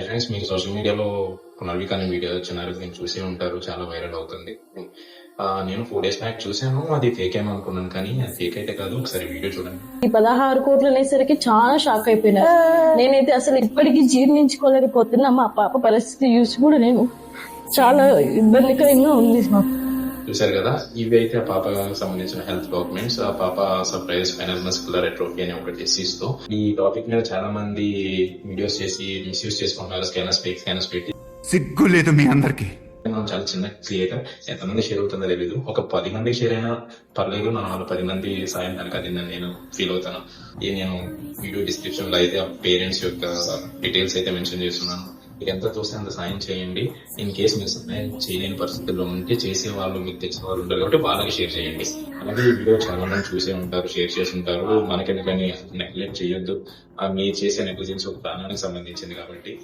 Friends, మీకు social మీడియాలో పునర్విక్ అనే వీడియో వచ్చినారు, నేను చూసే ఉంటారు, చాలా వైరల్ అవుతుంది. నేను 4 days బ్యాక్ చూశాను, అది ఫేక్ ఏమో అనుకున్నాను, కానీ అది ఫేక్ అయితే కాదు. ఒకసారి వీడియో చూడండి. ఈ 16 కోట్లు అనేసరికి చాలా షాక్ అయిపోయినా. నేనైతే అసలు ఇప్పటికీ జీర్ణించుకోలేకపోతున్నా. మా పాప పరిస్థితి చూసి కూడా నేను చాలా ఇబ్బందికరంగా ఉంది మాకు. చూశారు కదా, ఇవి అయితే ఆ పాపకు సంబంధించిన హెల్త్ డాక్యుమెంట్స్. ఆ పాప సర్ప్రైజ్ స్పైనల్ మస్కులర్ అట్రోఫీ అనే ఒక డిసీజ్ తో. ఈ టాపిక్ మీద చాలా మంది వీడియోస్ చేసి మిస్యూజ్ చేసుకుంటున్నారు. స్కానర్స్, ఫేక్ స్కానర్స్ పెట్టి. సిగ్గు లేదు మీ అందరికి. మనం చాలా చిన్న క్రియేటర్, ఎంతమంది షేర్ అవుతుందో తెలియదు. ఒక 10 మందికి షేర్ అయినా పర్లేదు, మన వాళ్ళు 10 మంది సాయం కనుక అదిందని నేను ఫీల్ అవుతాను. నేను వీడియో డిస్క్రిప్షన్ లో అయితే ఆ పేరెంట్స్ యొక్క డీటెయిల్స్ అయితే మెన్షన్ చేస్తున్నాను. మీకు ఎంత చూస్తే అంత సాయం చేయండి. ఇన్ కేసు మీరు సహాయం చేయలేని పరిస్థితుల్లో ఉంటే చేసే వాళ్ళు, మీకు తెలిసిన వాళ్ళు ఉంటారు కాబట్టి వాళ్ళకి షేర్ చేయండి. అలాగే ఈ వీడియో చాలా మంది చూసే ఉంటారు, షేర్ చేసి ఉంటారు. మనకెందుకని నెగ్లెక్ట్ చేయొద్దు. మీరు చేసే నెగ్లిజెన్స్ ఒక ప్రాణానికి సంబంధించింది కాబట్టి